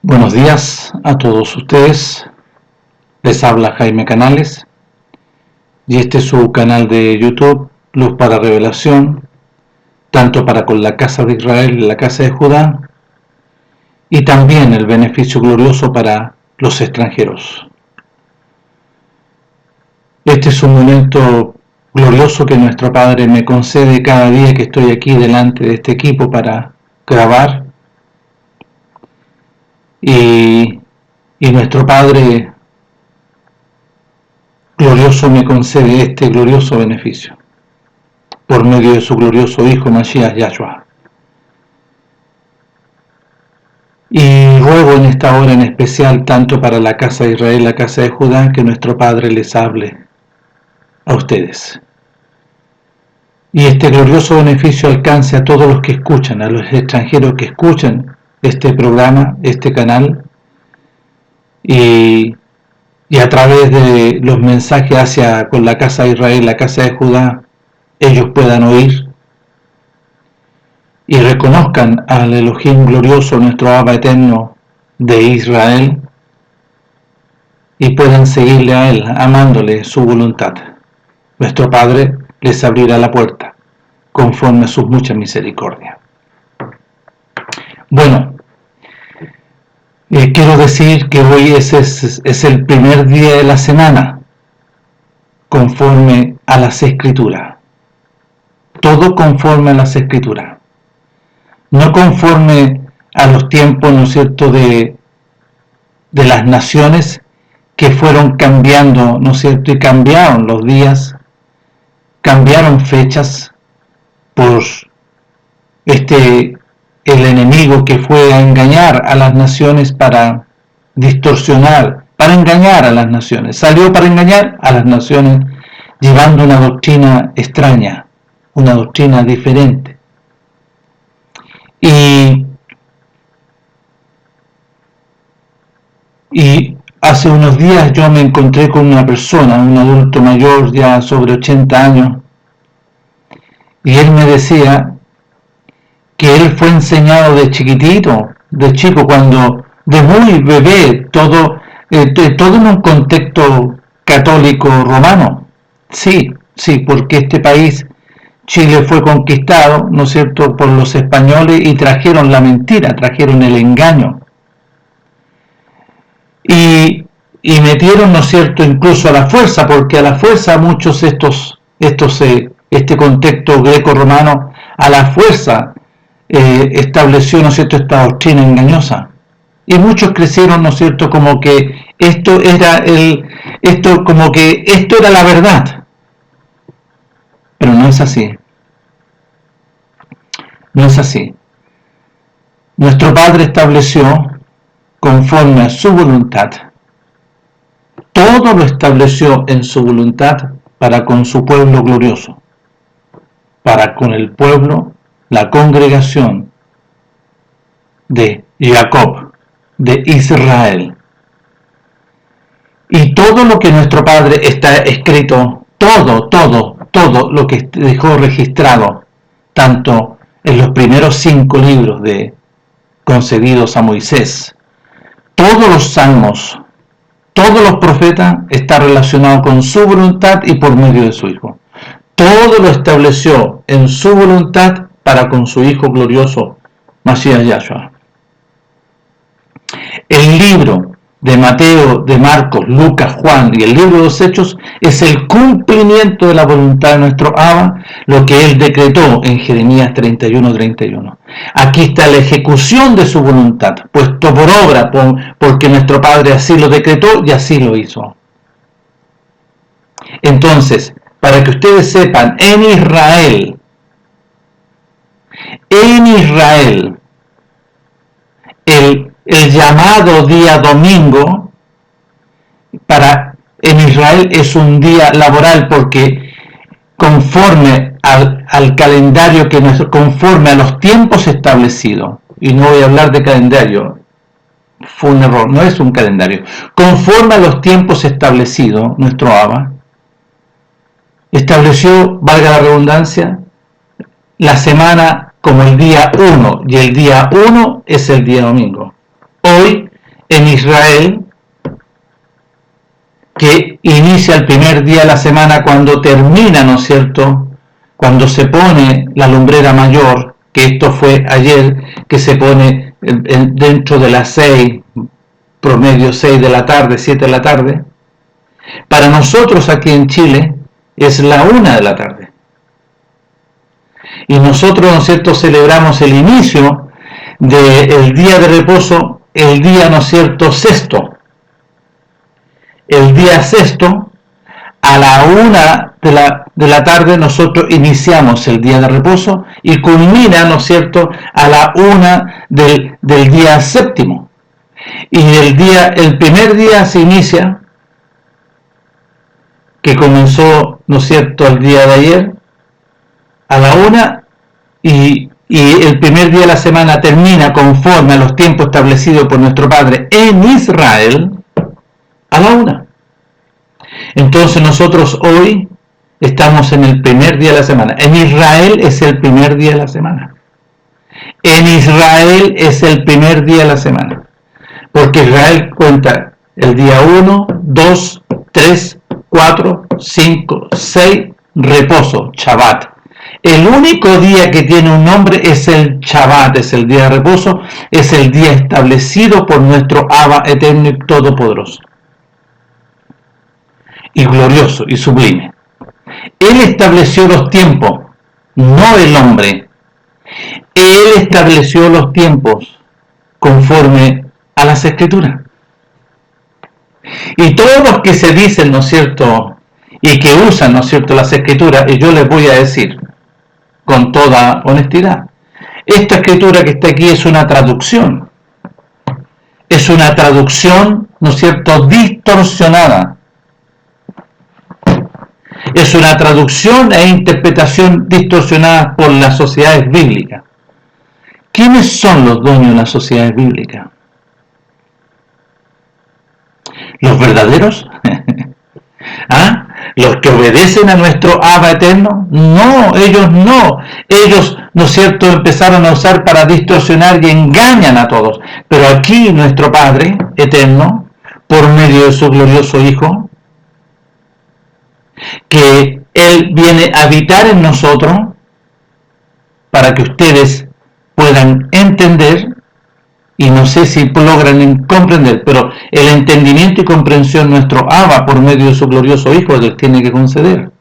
Buenos días a todos ustedes, les habla Jaime Canales y este es su canal de YouTube, Luz para Revelación, tanto para con la casa de Israel y la casa de Judá, y también el beneficio glorioso para los extranjeros. Este es un momento glorioso que nuestro Padre me concede cada día que estoy aquí delante de este equipo para grabar. Y nuestro Padre glorioso me concede este glorioso beneficio por medio de su glorioso Hijo Mashiach Yahshua. Y ruego en esta hora en especial, tanto para la casa de Israel y la casa de Judá, que nuestro Padre les hable a ustedes. Y este glorioso beneficio alcance a todos los que escuchan, a los extranjeros que escuchan este programa, este canal, y a través de los mensajes hacia con la casa de Israel, la casa de Judá, ellos puedan oír y reconozcan al Elohim glorioso, nuestro Abba eterno de Israel, y puedan seguirle a él, amándole su voluntad. Nuestro Padre les abrirá la puerta, conforme a sus muchas misericordias. Bueno, quiero decir que hoy es el primer día de la semana, conforme a las Escrituras. Todo conforme a las Escrituras. No conforme a los tiempos, ¿no es cierto?, de las naciones que fueron cambiando, ¿no es cierto?, y cambiaron los días, cambiaron fechas por el enemigo que fue a engañar a las naciones para distorsionar, para engañar a las naciones. Salió para engañar a las naciones llevando una doctrina extraña, una doctrina diferente. Y hace unos días yo me encontré con una persona, un adulto mayor ya sobre 80 años, y él me decía que él fue enseñado de chiquitito, de chico, de muy bebé, todo en un contexto católico romano. Sí, porque este país, Chile, fue conquistado, ¿no es cierto?, por los españoles y trajeron la mentira, trajeron el engaño. Y metieron, ¿no es cierto?, incluso a la fuerza, porque a la fuerza muchos este contexto greco-romano, a la fuerza estableció, ¿no es cierto?, esta doctrina engañosa. Y muchos crecieron, ¿no es cierto?, como que esto era la verdad. Pero no es así. No es así. Nuestro Padre estableció, conforme a su voluntad, todo lo estableció en su voluntad para con su pueblo glorioso, para con el pueblo, la congregación de Jacob, de Israel. Y todo lo que nuestro Padre está escrito, todo lo que dejó registrado, tanto en los primeros 5 libros concedidos a Moisés, todos los salmos, todos los profetas, está relacionado con su voluntad y por medio de su Hijo. Todo lo estableció en su voluntad para con su Hijo glorioso, Mashiach Yahshua. El libro de Mateo, de Marcos, Lucas, Juan y el libro de los Hechos es el cumplimiento de la voluntad de nuestro Abba, lo que él decretó en Jeremías 31:31. Aquí está la ejecución de su voluntad, puesto por obra, porque nuestro Padre así lo decretó y así lo hizo. Entonces, para que ustedes sepan, en Israel, el llamado día domingo en Israel es un día laboral, porque conforme al calendario conforme a los tiempos establecidos, y no voy a hablar de calendario, fue un error, no es un calendario, conforme a los tiempos establecidos, nuestro Abba estableció, valga la redundancia, la semana como el día 1, y el día 1 es el día domingo. Hoy en Israel, que inicia el primer día de la semana cuando termina, ¿no es cierto?, cuando se pone la lumbrera mayor, que esto fue ayer, que se pone dentro de las 6, promedio 6 de la tarde, 7 de la tarde. Para nosotros aquí en Chile es la 1 de la tarde. Y nosotros, ¿no es cierto?, celebramos el inicio del día de reposo, el día, ¿no es cierto?, sexto. El día sexto, a la 1 de la tarde, nosotros iniciamos el día de reposo y culmina, ¿no es cierto?, a la 1 del día séptimo. Y el primer día se inicia, que comenzó, ¿no es cierto?, el día de ayer, a la 1, y el primer día de la semana termina conforme a los tiempos establecidos por nuestro Padre en Israel, a la 1. Entonces nosotros hoy estamos en el primer día de la semana. En Israel es el primer día de la semana. En Israel es el primer día de la semana. Porque Israel cuenta el día 1, 2, 3, 4, 5, 6, reposo, Shabbat. El único día que tiene un nombre es el Shabbat, es el día de reposo, es el día establecido por nuestro Abba eterno y todopoderoso. Y glorioso y sublime. Él estableció los tiempos, no el hombre. Él estableció los tiempos conforme a las Escrituras. Y todos los que se dicen, ¿no es cierto?, y que usan, ¿no es cierto?, las Escrituras, y yo les voy a decir con toda honestidad, esta Escritura que está aquí es una traducción. Es una traducción, ¿no es cierto?, distorsionada. Es una traducción e interpretación distorsionada por las sociedades bíblicas. ¿Quiénes son los dueños de las sociedades bíblicas? ¿Los verdaderos? ¿Ah? ¿Los que obedecen a nuestro Abba eterno? No, ellos no. Ellos, ¿no es cierto?, empezaron a usar para distorsionar y engañan a todos. Pero aquí nuestro Padre eterno, por medio de su glorioso Hijo, que Él viene a habitar en nosotros para que ustedes puedan entender, y no sé si logran comprender, pero el entendimiento y comprensión nuestro Abba por medio de su glorioso Hijo les tiene que conceder.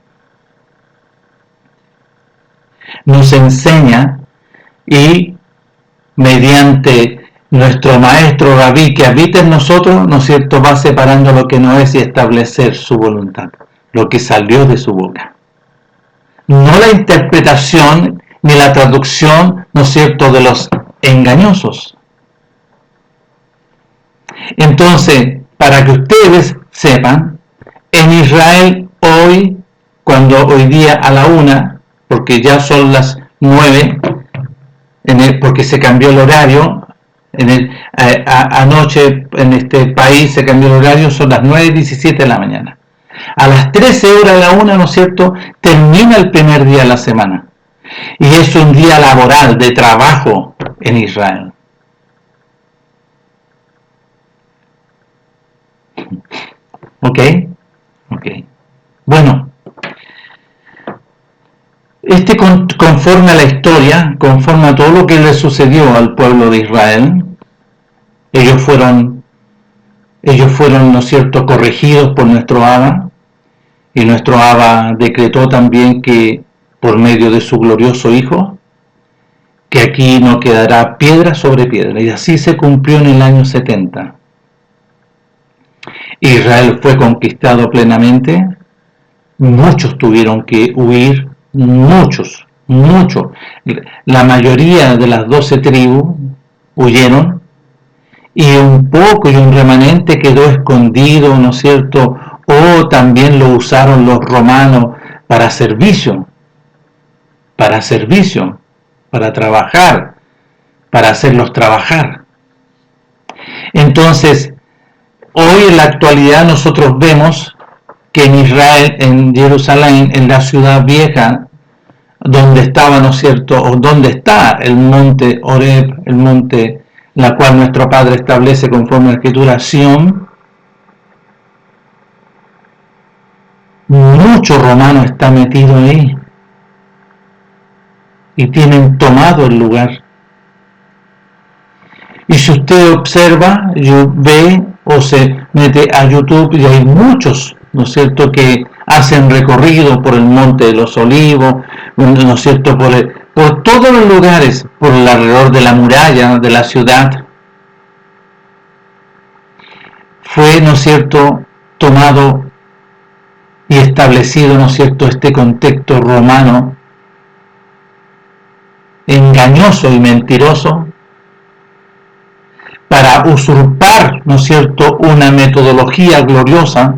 Nos enseña y mediante nuestro maestro Rabí que habita en nosotros, ¿no es cierto?, va separando lo que no es y establecer su voluntad, lo que salió de su boca. No la interpretación ni la traducción, ¿no es cierto?, de los engañosos. Entonces, para que ustedes sepan, en Israel hoy, hoy día a la 1, porque ya son las 9, porque se cambió el horario, anoche en este país se cambió el horario, son las 9:17 de la mañana. A las 13 horas de la 1, ¿no es cierto?, termina el primer día de la semana. Y es un día laboral, de trabajo en Israel. ¿Ok? Bueno, conforme a la historia, conforme a todo lo que le sucedió al pueblo de Israel, ellos fueron, ¿no es cierto?, corregidos por nuestro Abba, y nuestro Abba decretó también que por medio de su glorioso Hijo, que aquí no quedará piedra sobre piedra, y así se cumplió en el año 70. Israel fue conquistado plenamente, muchos tuvieron que huir, muchos, la mayoría de las 12 tribus huyeron, y un remanente quedó escondido, ¿no es cierto?, o también lo usaron los romanos para servicio, para trabajar, para hacerlos trabajar. Entonces, hoy en la actualidad nosotros vemos que en Israel, en Jerusalén, en la ciudad vieja, donde estaba, ¿no es cierto?, o donde está el monte Horeb, el monte la cual nuestro Padre establece conforme a la Escritura, Sion, mucho romano está metido ahí y tienen tomado el lugar. Y si usted observa, ve o se mete a YouTube, y hay muchos, ¿no es cierto?, que hacen recorrido por el Monte de los Olivos, ¿no es cierto?, por todos los lugares, por el alrededor de la muralla de la ciudad. Fue, ¿no es cierto?, tomado y establecido, ¿no es cierto?, este contexto romano engañoso y mentiroso para usurpar, ¿no es cierto?, una metodología gloriosa,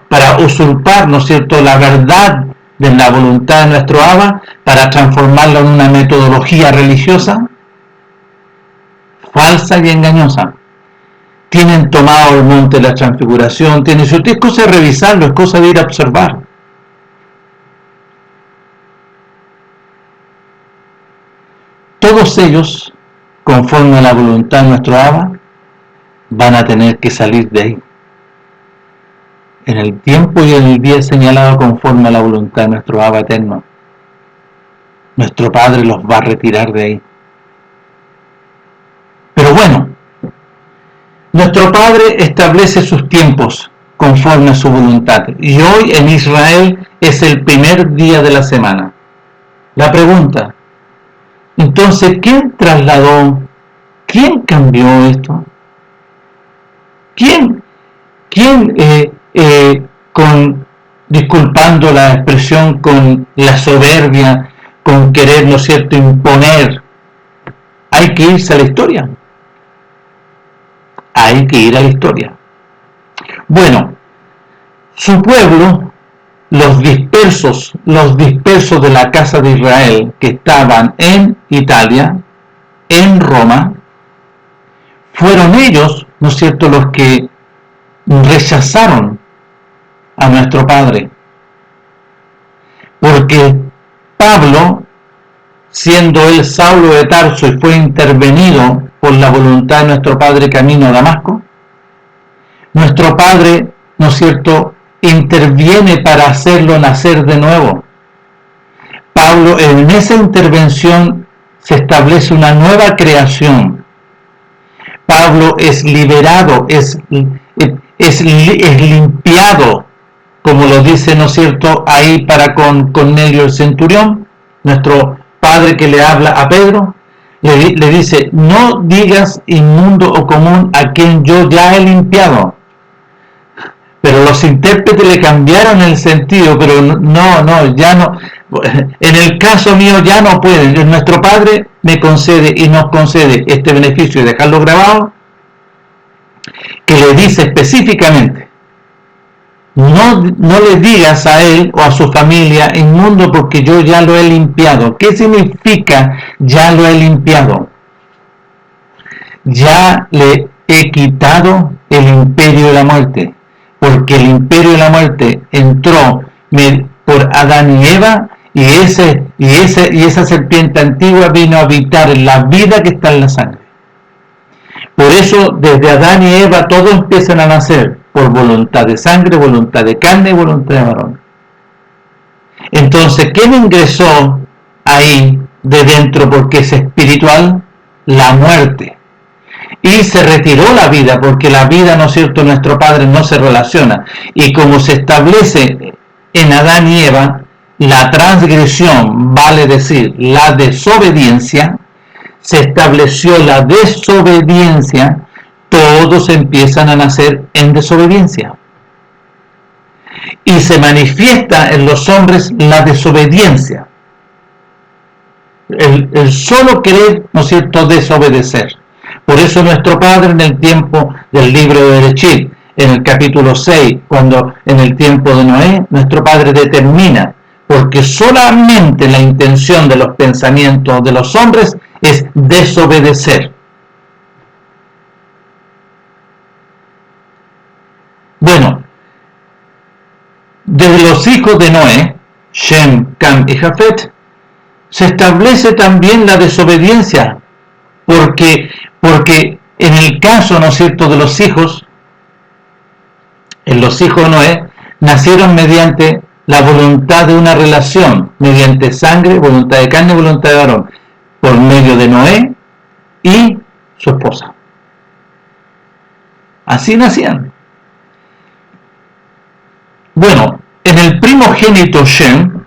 para usurpar, ¿no es cierto?, la verdad de la voluntad de nuestro Abba, para transformarla en una metodología religiosa falsa y engañosa. Tienen tomado el monte de la transfiguración, si usted es cosa de revisarlo, es cosa de ir a observar. Todos ellos, conforme a la voluntad de nuestro Abba, van a tener que salir de ahí, en el tiempo y en el día señalado conforme a la voluntad de nuestro Abba eterno. Nuestro Padre los va a retirar de ahí. Pero bueno, nuestro Padre establece sus tiempos conforme a su voluntad. Y hoy en Israel es el primer día de la semana. La pregunta, entonces, ¿quién trasladó? ¿Quién cambió esto? ¿Quién disculpando la expresión, con la soberbia, con querer, ¿no es cierto?, imponer? Hay que irse a la historia. Hay que ir a la historia. Bueno, su pueblo, los dispersos de la casa de Israel que estaban en Italia, en Roma, fueron ellos, ¿no es cierto?, los que rechazaron a nuestro Padre. Porque Pablo, siendo él Saulo de Tarso y fue intervenido por la voluntad de nuestro Padre camino a Damasco, nuestro Padre, ¿no es cierto?, interviene para hacerlo nacer de nuevo. Pablo, en esa intervención se establece una nueva creación. Pablo es liberado, es limpiado, como lo dice, ¿no es cierto?, ahí para con Cornelio el centurión, nuestro Padre que le habla a Pedro, le dice, no digas inmundo o común a quien yo ya he limpiado. Pero los intérpretes le cambiaron el sentido, pero ya no, en el caso mío ya no pueden. Nuestro Padre me concede y nos concede este beneficio de dejarlo grabado, que le dice específicamente, no le digas a él o a su familia inmundo porque yo ya lo he limpiado. ¿Qué significa ya lo he limpiado? Ya le he quitado el imperio de la muerte, porque el imperio de la muerte entró por Adán y Eva, y esa serpiente antigua vino a habitar en la vida que está en la sangre. Por eso desde Adán y Eva todos empiezan a nacer por voluntad de sangre, voluntad de carne y voluntad de varón. Entonces, ¿quién ingresó ahí de dentro porque es espiritual? La muerte. Y se retiró la vida, porque la vida, ¿no es cierto?, nuestro Padre no se relaciona. Y como se establece en Adán y Eva, la transgresión, vale decir, la desobediencia, se estableció la desobediencia, todos empiezan a nacer en desobediencia. Y se manifiesta en los hombres la desobediencia. El solo querer, ¿no es cierto?, desobedecer. Por eso nuestro Padre en el tiempo del libro de Bereshit, en el capítulo 6, cuando en el tiempo de Noé, nuestro Padre determina, porque solamente la intención de los pensamientos de los hombres es desobedecer. Bueno, desde los hijos de Noé, Shem, Cam y Jafet, se establece también la desobediencia, porque Porque en el caso, ¿no es cierto?, de los hijos, en los hijos de Noé, nacieron mediante la voluntad de una relación, mediante sangre, voluntad de carne y voluntad de varón, por medio de Noé y su esposa. Así nacían. Bueno, en el primogénito Shem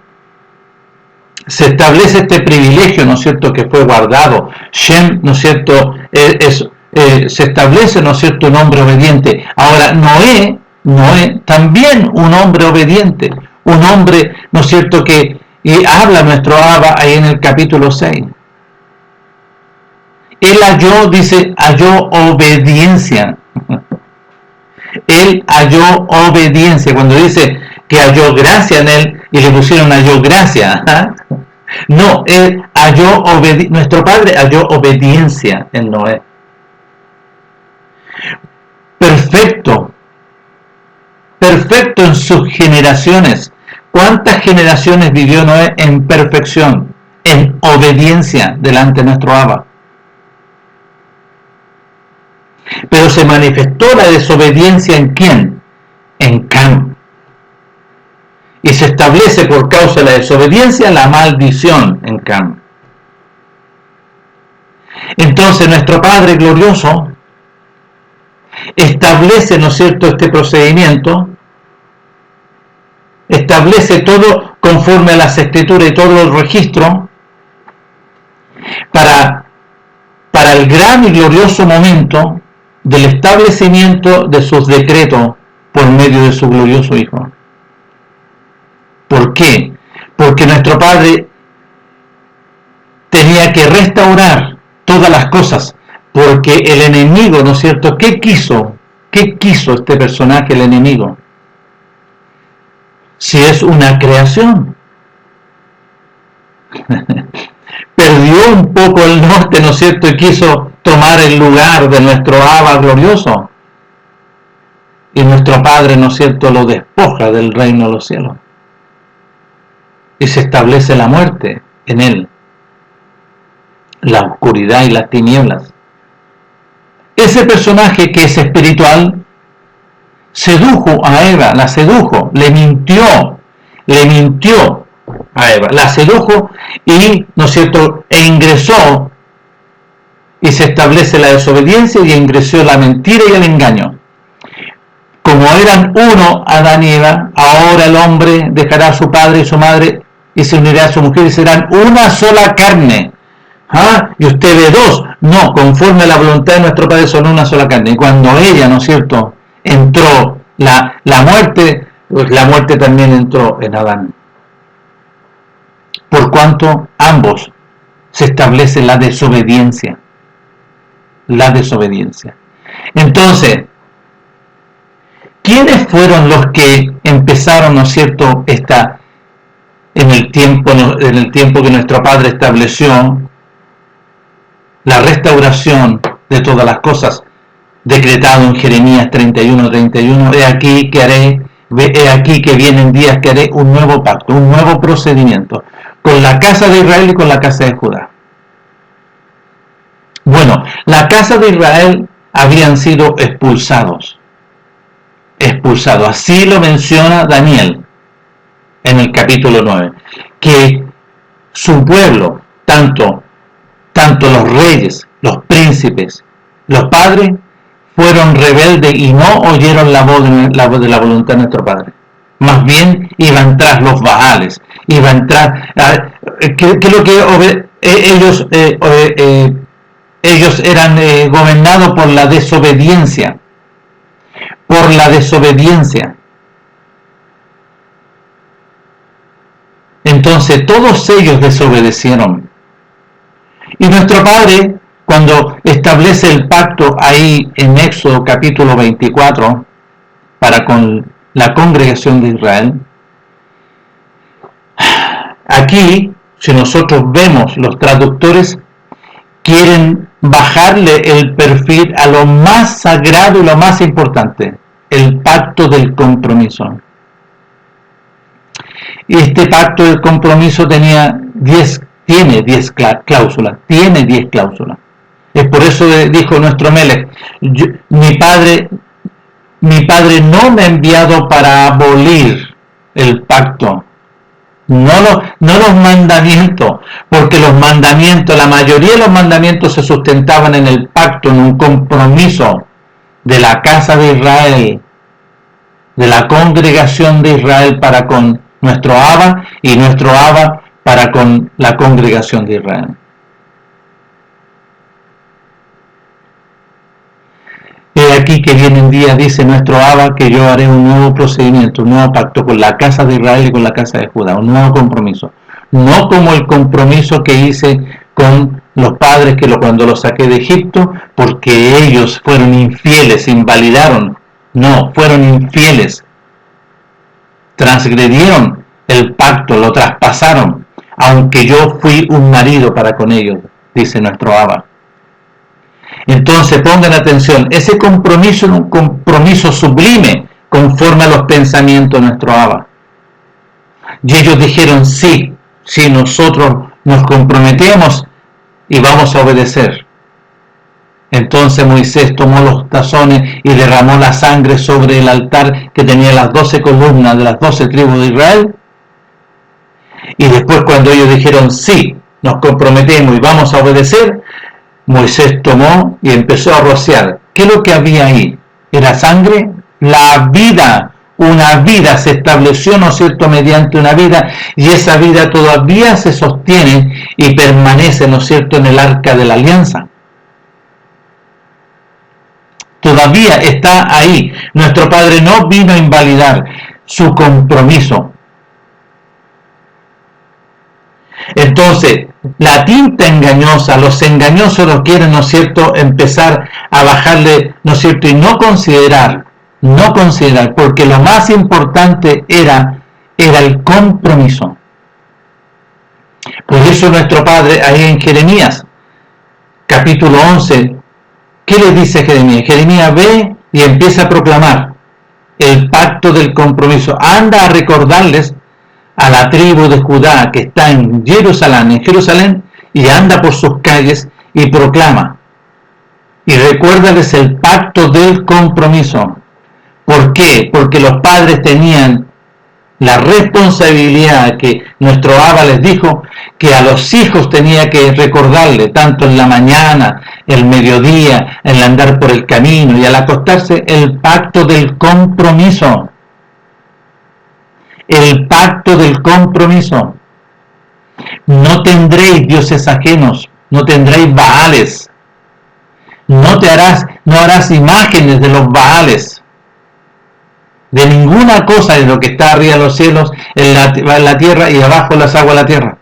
se establece este privilegio, ¿no es cierto?, que fue guardado. Shem, ¿no es cierto?, se establece, ¿no es cierto?, un hombre obediente. Ahora, Noé, también un hombre obediente, un hombre, ¿no es cierto?, que habla nuestro Abba ahí en el capítulo 6. Él halló obediencia. Él halló obediencia. Cuando dice que halló gracia en él y le pusieron halló gracia, ¿eh? No, él halló nuestro Padre halló obediencia en Noé. Perfecto en sus generaciones. ¿Cuántas generaciones vivió Noé en perfección, en obediencia delante de nuestro Abba? Pero se manifestó la desobediencia ¿en quién? En Cam. Y se establece por causa de la desobediencia la maldición en Cam. Entonces nuestro Padre glorioso establece, ¿no es cierto?, este procedimiento, establece todo conforme a las escrituras y todo el registro para el gran y glorioso momento del establecimiento de sus decretos por medio de su glorioso Hijo. ¿Por qué? Porque nuestro Padre tenía que restaurar todas las cosas, porque el enemigo, ¿no es cierto?, ¿qué quiso este personaje, el enemigo? Si es una creación. Perdió un poco el norte, ¿no es cierto?, y quiso tomar el lugar de nuestro Abba glorioso. Y nuestro Padre, ¿no es cierto?, lo despoja del reino de los cielos. Y se establece la muerte en él, la oscuridad y las tinieblas. Ese personaje que es espiritual sedujo a Eva, la sedujo, le mintió a Eva, la sedujo y, ¿no es cierto?, e ingresó, y se establece la desobediencia y ingresó la mentira y el engaño. Como eran uno Adán y Eva, ahora el hombre dejará a su padre y su madre y se unirá a su mujer y serán una sola carne. ¿Ah? Y usted ve dos. No, conforme a la voluntad de nuestro Padre son una sola carne. Y cuando ella, ¿no es cierto?, entró la muerte, pues la muerte también entró en Adán. Por cuanto ambos se establece la desobediencia. La desobediencia. Entonces, ¿quiénes fueron los que empezaron, ¿no es cierto?, en el tiempo que nuestro Padre estableció la restauración de todas las cosas, decretado en Jeremías 31:31, he aquí que vienen días que haré un nuevo pacto, un nuevo procedimiento, con la casa de Israel y con la casa de Judá. Bueno, la casa de Israel habían sido expulsados, así lo menciona Daniel en el capítulo 9, que su pueblo, tanto los reyes, los príncipes, los padres, fueron rebeldes y no oyeron la voz de la voluntad de nuestro Padre. Más bien iban tras los Baales, iban tras... ¿Qué es lo que ellos eran gobernados por la desobediencia? Por la desobediencia. Entonces todos ellos desobedecieron. Y nuestro Padre, cuando establece el pacto ahí en Éxodo capítulo 24, para con la congregación de Israel, aquí, si nosotros vemos, los traductores quieren bajarle el perfil a lo más sagrado y lo más importante, el pacto del compromiso. Y este pacto del compromiso tiene 10 cláusulas. Es por eso dijo nuestro Melech, mi padre no me ha enviado para abolir el pacto, no los mandamientos, porque los mandamientos, la mayoría de los mandamientos se sustentaban en el pacto, en un compromiso de la casa de Israel, de la congregación de Israel para con nuestro Abba y nuestro Abba para con la congregación de Israel. He aquí que vienen días, dice nuestro Abba, que yo haré un nuevo procedimiento, un nuevo pacto con la casa de Israel y con la casa de Judá, un nuevo compromiso. No como el compromiso que hice con los padres que cuando los saqué de Egipto, porque ellos fueron infieles, invalidaron. No, fueron infieles. Transgredieron el pacto, lo traspasaron, aunque yo fui un marido para con ellos, dice nuestro Abba. Entonces pongan atención, ese compromiso es un compromiso sublime conforme a los pensamientos de nuestro Abba. Y ellos dijeron, sí, nosotros nos comprometemos y vamos a obedecer. Entonces Moisés tomó los tazones y derramó la sangre sobre el altar que tenía las 12 columnas de las 12 tribus de Israel. Y después cuando ellos dijeron, sí, nos comprometemos y vamos a obedecer, Moisés tomó y empezó a rociar. ¿Qué es lo que había ahí? ¿Era sangre? La vida, una vida se estableció, ¿no es cierto?, mediante una vida, y esa vida todavía se sostiene y permanece, ¿no es cierto?, en el arca de la alianza. Todavía está ahí. Nuestro Padre no vino a invalidar su compromiso. Entonces, la tinta engañosa, los engañosos lo quieren, ¿no es cierto?, empezar a bajarle, ¿no es cierto?, y no considerar, porque lo más importante era el compromiso. Por eso nuestro Padre, ahí en Jeremías, capítulo 11, ¿qué le dice Jeremías? Jeremías ve y empieza a proclamar el pacto del compromiso. Anda a recordarles a la tribu de Judá que está en Jerusalén, y anda por sus calles y proclama. Y recuérdales el pacto del compromiso. ¿Por qué? Porque los padres tenían la responsabilidad que nuestro Abba les dijo, que a los hijos tenía que recordarle, tanto en la mañana, el mediodía, en el andar por el camino y al acostarse, el pacto del compromiso. El pacto del compromiso. No tendréis dioses ajenos, no tendréis baales, no harás imágenes de los baales, de ninguna cosa de lo que está arriba de los cielos, en la tierra y abajo las aguas de la tierra.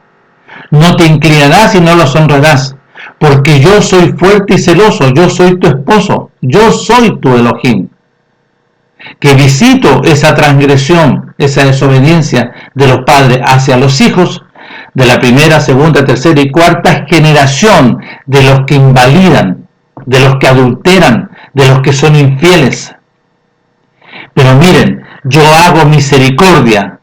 No te inclinarás y no los honrarás, porque yo soy fuerte y celoso, yo soy tu esposo, yo soy tu Elohim, que visito esa transgresión, esa desobediencia de los padres hacia los hijos, de la primera, segunda, tercera y cuarta generación de los que invalidan, de los que adulteran, de los que son infieles. Pero miren, yo hago misericordia.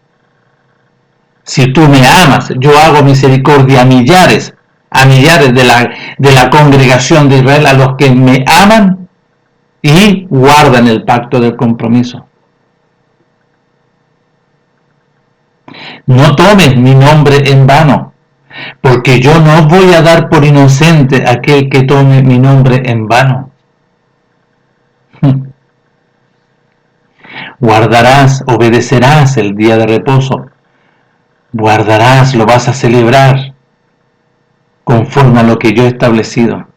Si tú me amas, yo hago misericordia a millares de la congregación de Israel, a los que me aman y guardan el pacto del compromiso. No tomes mi nombre en vano, porque yo no voy a dar por inocente a aquel que tome mi nombre en vano. Guardarás, obedecerás el día de reposo. Guardarás, lo vas a celebrar conforme a lo que yo he establecido.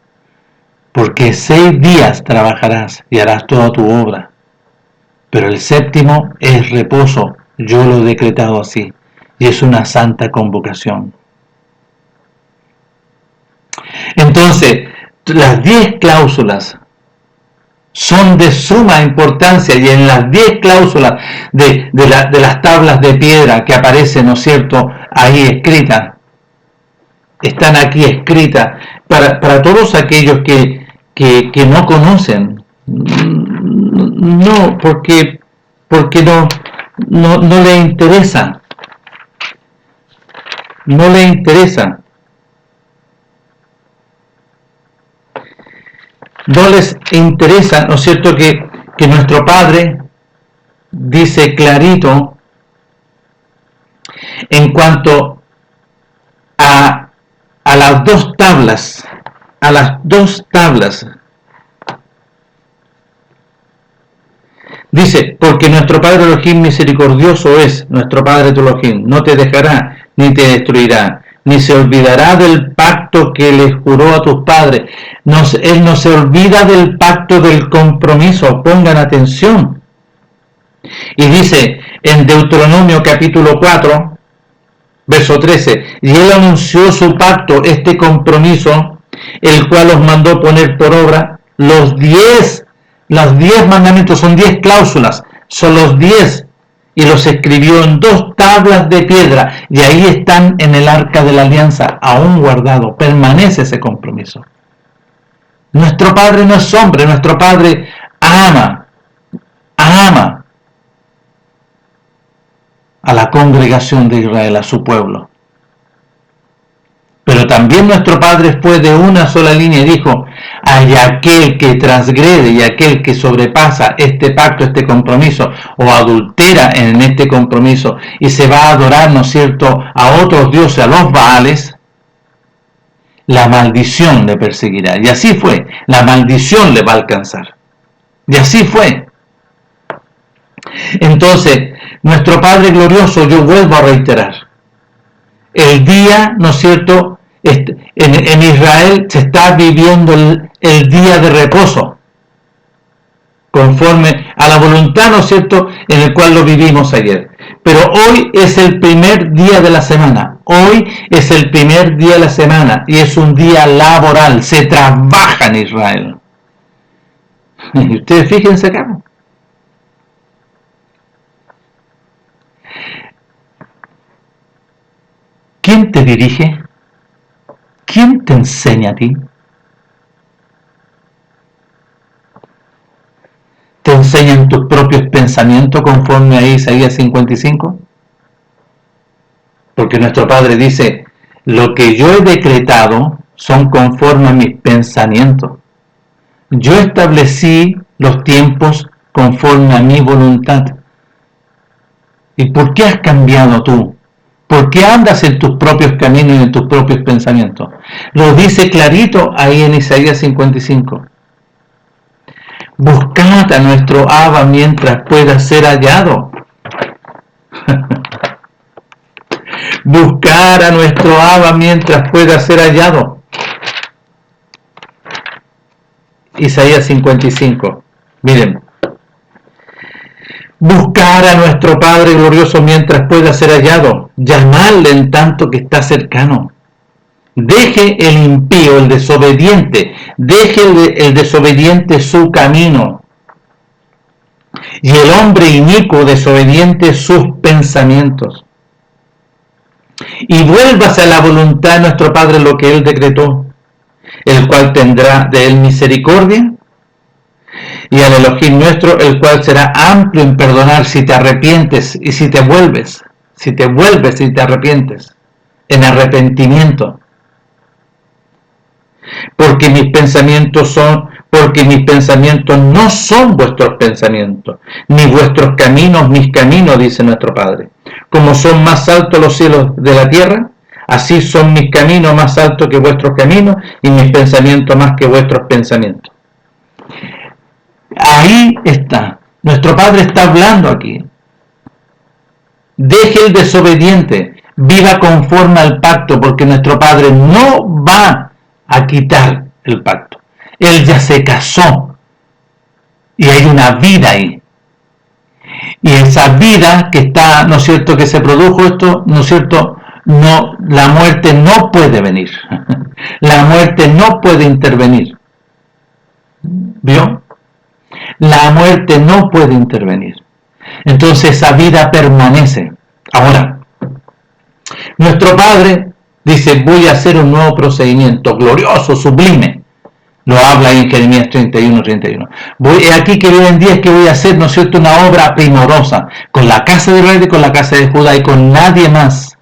Porque 6 días trabajarás y harás toda tu obra. Pero el séptimo es reposo. Yo lo he decretado así. Y es una santa convocación. Entonces, las 10 cláusulas son de suma importancia, y en las 10 cláusulas de las tablas de piedra que aparecen, ¿no es cierto?, ahí escritas, están aquí escritas para todos aquellos que no conocen, no, porque no les interesa, no les interesa, ¿no es cierto?, que nuestro Padre dice clarito en cuanto a las dos tablas, dice, porque nuestro Padre Elohim misericordioso es, nuestro Padre Elohim, no te dejará ni te destruirá, ni se olvidará del pacto que les juró a tus padres. Él no se olvida del pacto del compromiso, pongan atención. Y dice en Deuteronomio capítulo 4, verso 13, y él anunció su pacto, este compromiso, el cual os mandó poner por obra los 10 mandamientos, son 10 cláusulas, son los 10, y los escribió en 2 tablas de piedra, y ahí están en el arca de la alianza, aún guardado, permanece ese compromiso. Nuestro Padre no es hombre, nuestro Padre ama a la congregación de Israel, a su pueblo. Pero también nuestro Padre fue de una sola línea y dijo, hay aquel que transgrede y aquel que sobrepasa este pacto, este compromiso, o adultera en este compromiso y se va a adorar, ¿no es cierto?, a otros dioses, a los Baales, la maldición le perseguirá. Y así fue, la maldición le va a alcanzar. Y así fue. Entonces, nuestro Padre glorioso, yo vuelvo a reiterar, el día, ¿no es cierto?, en Israel se está viviendo el día de reposo, conforme a la voluntad, ¿no es cierto?, en el cual lo vivimos ayer. Pero hoy es el primer día de la semana, hoy es el primer día de la semana y es un día laboral, se trabaja en Israel. Y ustedes fíjense acá. ¿Quién te dirige? ¿Quién te enseña a ti? ¿Te enseñan tus propios pensamientos conforme a Isaías 55? Porque nuestro Padre dice, lo que yo he decretado son conforme a mis pensamientos. Yo establecí los tiempos conforme a mi voluntad. ¿Y por qué has cambiado tú? ¿Por qué andas en tus propios caminos y en tus propios pensamientos? Lo dice clarito ahí en Isaías 55. Buscad a nuestro Abba mientras pueda ser hallado. Buscar a nuestro Abba mientras pueda ser hallado. Isaías 55. Miren. Buscar a nuestro Padre glorioso mientras pueda ser hallado. Llamarle en tanto que está cercano. Deje el impío, el desobediente. Deje el desobediente su camino. Y el hombre inicuo desobediente sus pensamientos. Y vuélvase a la voluntad de nuestro Padre lo que Él decretó, el cual tendrá de Él misericordia, y al Elohim nuestro, el cual será amplio en perdonar si te arrepientes y si te vuelves y te arrepientes, en arrepentimiento. Porque mis pensamientos no son vuestros pensamientos, ni vuestros caminos mis caminos, dice nuestro Padre. Como son más altos los cielos de la tierra, así son mis caminos más altos que vuestros caminos, y mis pensamientos más que vuestros pensamientos. Ahí está, nuestro Padre está hablando aquí. Deje el desobediente, viva conforme al pacto, porque nuestro Padre no va a quitar el pacto. Él ya se casó y hay una vida ahí. Y esa vida que está, ¿no es cierto?, que se produjo esto, ¿no es cierto?, no, la muerte no puede venir. La muerte no puede intervenir. ¿Vio? La muerte no puede intervenir. Entonces esa vida permanece. Ahora, nuestro Padre dice, voy a hacer un nuevo procedimiento, glorioso, sublime. Lo habla ahí en Jeremías 31. Aquí que vienen días que voy a hacer, ¿no es cierto?, una obra primorosa, con la casa de Israel y con la casa de Judá y con nadie más.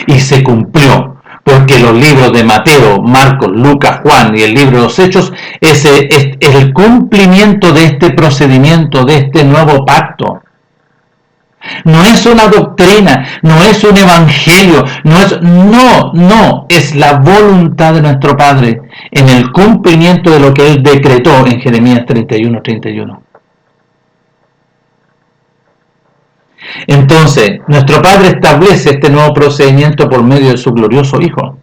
Y se cumplió. porque los libros de Mateo, Marcos, Lucas, Juan y el libro de los Hechos es el cumplimiento de este procedimiento, de este nuevo pacto. No es una doctrina, no es un evangelio, no, es la voluntad de nuestro Padre en el cumplimiento de lo que Él decretó en Jeremías 31:31. Entonces, nuestro Padre establece este nuevo procedimiento por medio de su glorioso Hijo.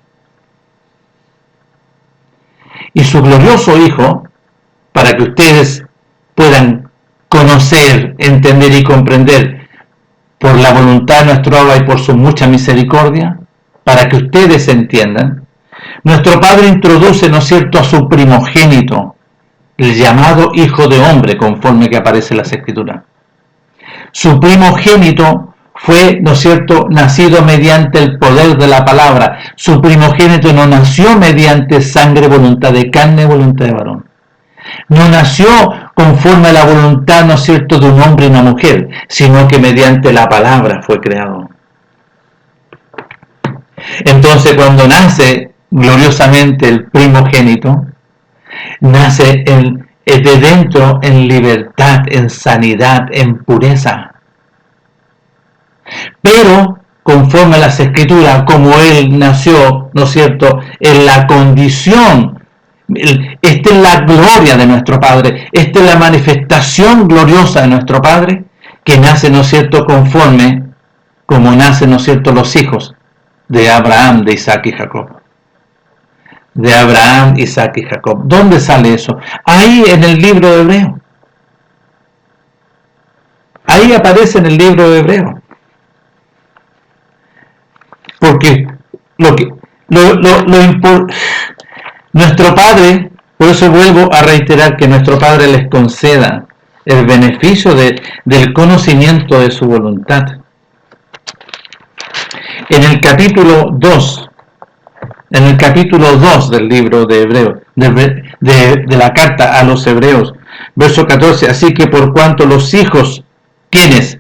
Y su glorioso Hijo, para que ustedes puedan conocer, entender y comprender por la voluntad de nuestro Abba y por su mucha misericordia, para que ustedes entiendan, nuestro Padre introduce, ¿no es cierto?, a su primogénito, el llamado Hijo de Hombre, conforme que aparece en las Escrituras. Su primogénito fue, ¿no es cierto?, nacido mediante el poder de la palabra. Su primogénito no nació mediante sangre, voluntad de carne, voluntad de varón. No nació conforme a la voluntad, ¿no es cierto?, de un hombre y una mujer, sino que mediante la palabra fue creado. Entonces, cuando nace gloriosamente el primogénito, nace de dentro en libertad, en sanidad, en pureza. Pero, conforme a las Escrituras, como Él nació, ¿no es cierto?, en la condición, esta es la gloria de nuestro Padre, esta es la manifestación gloriosa de nuestro Padre, que nace, ¿no es cierto?, conforme, como nacen, ¿no es cierto?, los hijos de Abraham, de Isaac y Jacob. De Abraham, Isaac y Jacob. ¿Dónde sale eso? Ahí en el libro de Hebreo. Ahí aparece en el libro de Hebreo. Porque nuestro Padre, por eso vuelvo a reiterar que nuestro Padre les conceda el beneficio del conocimiento de su voluntad. En el capítulo 2 del libro de Hebreos, de la carta a los Hebreos, verso 14, así que por cuanto los hijos, ¿quiénes?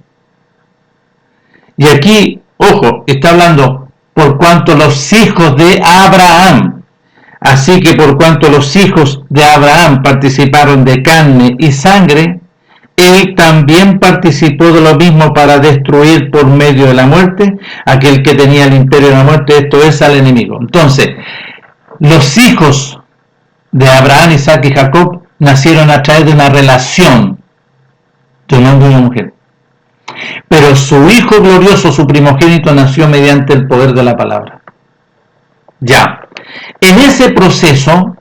Y aquí, ojo, está hablando por cuanto los hijos de Abraham, así que por cuanto los hijos de Abraham participaron de carne y sangre, Él también participó de lo mismo para destruir por medio de la muerte aquel que tenía el imperio de la muerte, esto es, al enemigo. Entonces, los hijos de Abraham, Isaac y Jacob nacieron a través de una relación de un hombre y una mujer. Pero su hijo glorioso, su primogénito, nació mediante el poder de la palabra. Ya, en ese proceso,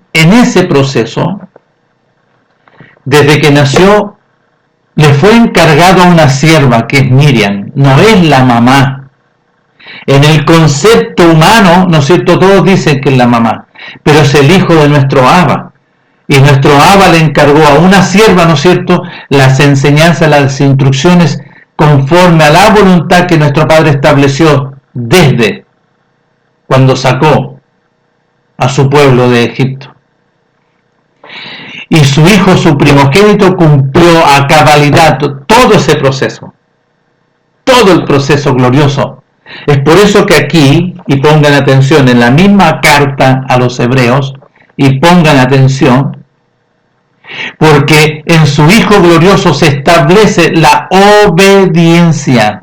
desde que nació, le fue encargado a una sierva que es Miriam, no es la mamá. En el concepto humano, ¿no es cierto?, todos dicen que es la mamá, pero es el hijo de nuestro Abba. Y nuestro Abba le encargó a una sierva, ¿no es cierto?, las enseñanzas, las instrucciones conforme a la voluntad que nuestro Padre estableció desde cuando sacó a su pueblo de Egipto. Y su hijo, su primogénito, cumplió a cabalidad todo ese proceso, todo el proceso glorioso. Es por eso que aquí, y pongan atención, en la misma carta a los Hebreos, y pongan atención, porque en su Hijo glorioso se establece la obediencia.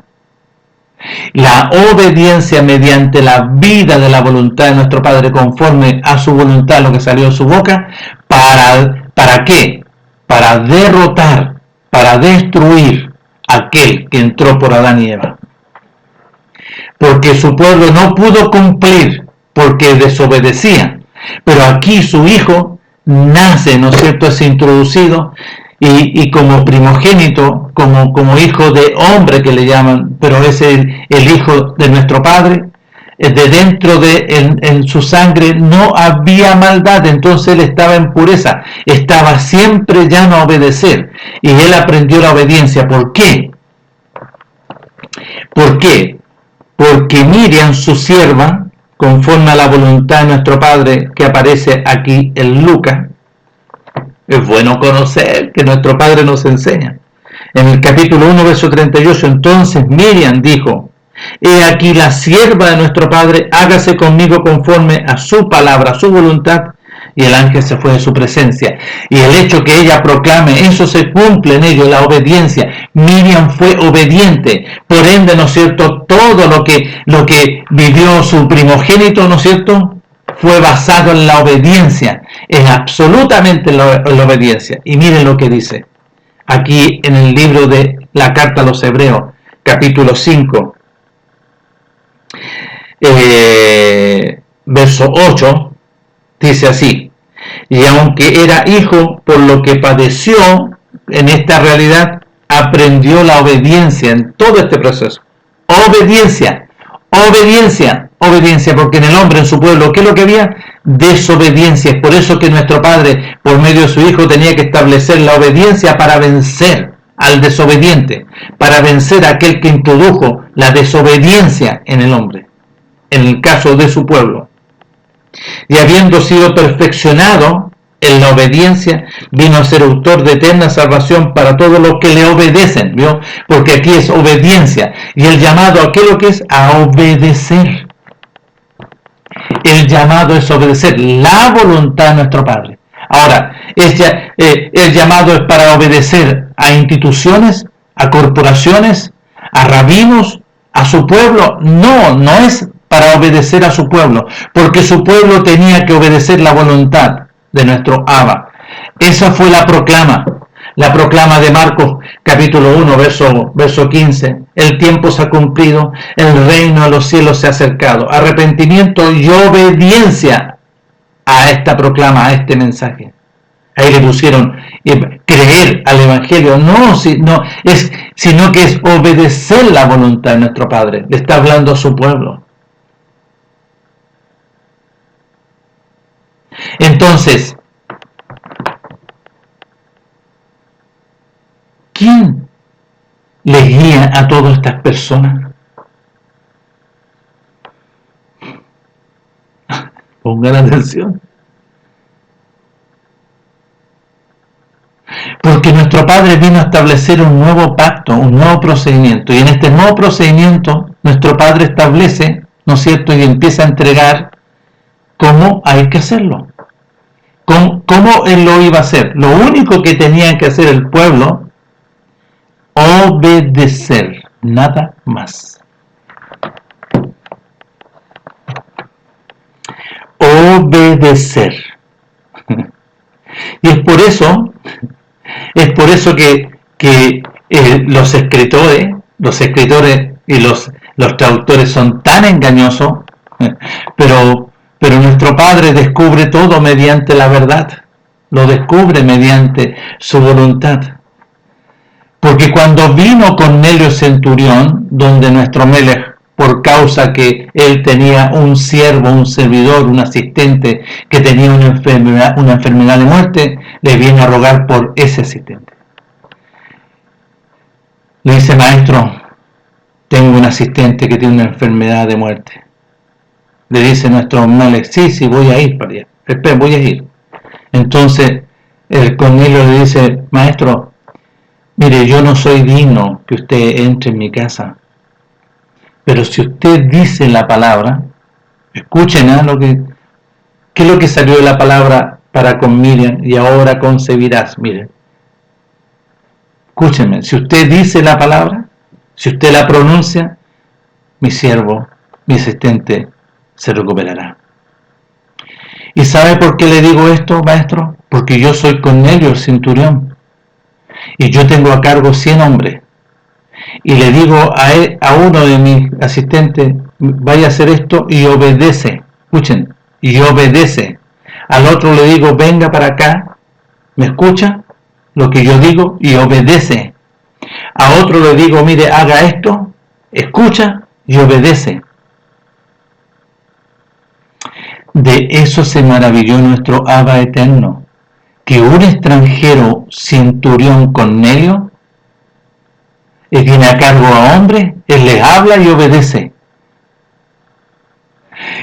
La obediencia mediante la vida de la voluntad de nuestro Padre conforme a su voluntad, lo que salió de su boca, ¿para qué? Para derrotar, para destruir aquel que entró por Adán y Eva. Porque su pueblo no pudo cumplir, porque desobedecía. Pero aquí su Hijo nace, ¿no es cierto?, es introducido y como primogénito, como hijo de hombre que le llaman, pero es el hijo de nuestro Padre. De dentro en su sangre no había maldad, entonces él estaba en pureza, estaba siempre llano a obedecer, y él aprendió la obediencia. ¿Por qué? ¿Por qué? Porque Miriam, su sierva, conforme a la voluntad de nuestro Padre, que aparece aquí en Lucas, es bueno conocer que nuestro Padre nos enseña. En el capítulo 1, verso 38, entonces Miriam dijo, he aquí la sierva de nuestro Padre, hágase conmigo conforme a su palabra, a su voluntad. Y el ángel se fue de su presencia. Y el hecho que ella proclame, eso se cumple en ello, la obediencia. Miriam fue obediente. Por ende, ¿no es cierto?, todo lo que vivió su primogénito, ¿no es cierto?, fue basado en la obediencia. Es absolutamente en la obediencia. Y miren lo que dice aquí en el libro de la carta a los Hebreos, capítulo 5, verso 8, dice así: y aunque era hijo, por lo que padeció en esta realidad, aprendió la obediencia en todo este proceso. Obediencia, obediencia, obediencia, porque en el hombre, en su pueblo, ¿qué es lo que había? Desobediencia. Es por eso que nuestro Padre, por medio de su Hijo, tenía que establecer la obediencia para vencer al desobediente, para vencer a aquel que introdujo la desobediencia en el hombre, en el caso de su pueblo. Y habiendo sido perfeccionado en la obediencia, vino a ser autor de eterna salvación para todos los que le obedecen, ¿vio? Porque aquí es obediencia. Y el llamado, ¿a qué es lo que es? A obedecer. El llamado es obedecer la voluntad de nuestro Padre. Ahora, el llamado es para obedecer a instituciones, a corporaciones, a rabinos, a su pueblo. No es para obedecer a su pueblo, porque su pueblo tenía que obedecer la voluntad de nuestro Abba. Esa fue la proclama de Marcos capítulo 1, verso 15. El tiempo se ha cumplido, el reino de los cielos se ha acercado. Arrepentimiento y obediencia a esta proclama, a este mensaje. Ahí le pusieron creer al Evangelio, sino que es obedecer la voluntad de nuestro Padre. Le está hablando a su pueblo. Entonces, ¿quién les guía a todas estas personas? Pongan atención. Porque nuestro Padre vino a establecer un nuevo pacto, un nuevo procedimiento. Y en este nuevo procedimiento, nuestro Padre establece, ¿no es cierto?, y empieza a entregar cómo hay que hacerlo. ¿Cómo Él lo iba a hacer? Lo único que tenía que hacer el pueblo, obedecer, nada más. Obedecer. Y es por eso que los escritores y los traductores son tan engañosos, pero nuestro Padre descubre todo mediante la verdad, lo descubre mediante su voluntad. Porque cuando vino Cornelio Centurión, donde nuestro Melech, por causa que él tenía un siervo, un servidor, un asistente que tenía una enfermedad de muerte, le viene a rogar por ese asistente. Le dice: maestro, tengo un asistente que tiene una enfermedad de muerte. Le dice nuestro Melech: sí, voy a ir para allá. Espera, voy a ir. Entonces el Cornelio le dice: maestro, mire, yo no soy digno que usted entre en mi casa, pero si usted dice la palabra, escuchen qué es lo que salió de la palabra para con Miriam: y ahora concebirás. Miren, escúchenme, si usted dice la palabra, si usted la pronuncia, mi siervo, mi asistente, se recuperará. ¿Y sabe por qué le digo esto, maestro? Porque yo soy Cornelio, el centurión, y yo tengo a cargo 100 hombres, y le digo a uno de mis asistentes: vaya a hacer esto, y obedece. Escuchen, y obedece. Al otro le digo: venga para acá, me escucha lo que yo digo y obedece. A otro le digo: mire, haga esto, escucha y obedece. De eso se maravilló nuestro Abba eterno, que un extranjero centurión Cornelio tiene a cargo a hombres, él les habla y obedece.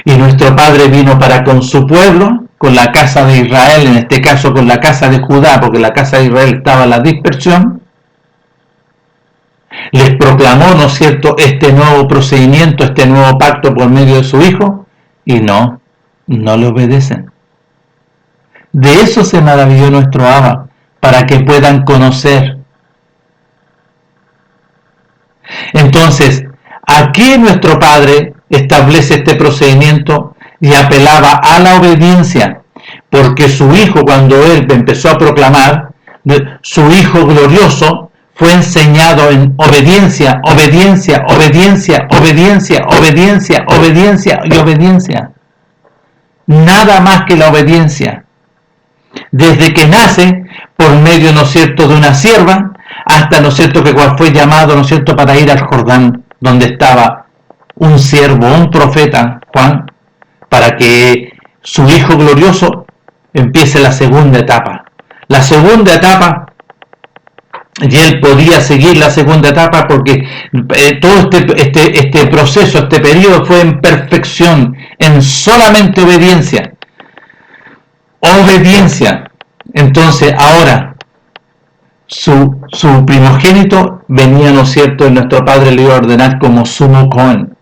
Y nuestro Padre vino para con su pueblo, con la casa de Israel, en este caso con la casa de Judá, porque la casa de Israel estaba en la dispersión. les proclamó, ¿no es cierto?, este nuevo procedimiento, este nuevo pacto por medio de su Hijo, y no le obedecen. De eso se maravilló nuestro Abba, para que puedan conocer. Entonces, aquí nuestro Padre establece este procedimiento y apelaba a la obediencia, porque su Hijo, cuando Él empezó a proclamar, su Hijo glorioso fue enseñado en obediencia, obediencia, obediencia, obediencia, obediencia, obediencia y obediencia. Nada más que la obediencia. Desde que nace, por medio, ¿no es cierto?, de una sierva, hasta, ¿no es cierto?, que cual fue llamado, ¿no es cierto?, para ir al Jordán, donde estaba un siervo, un profeta, Juan, para que su Hijo glorioso empiece la segunda etapa. La segunda etapa, y él podía seguir la segunda etapa porque todo este proceso, este periodo fue en perfección, en solamente obediencia. Obediencia. Entonces ahora su primogénito venía, ¿no es cierto?, y nuestro Padre le iba a ordenar como sumo Cohen,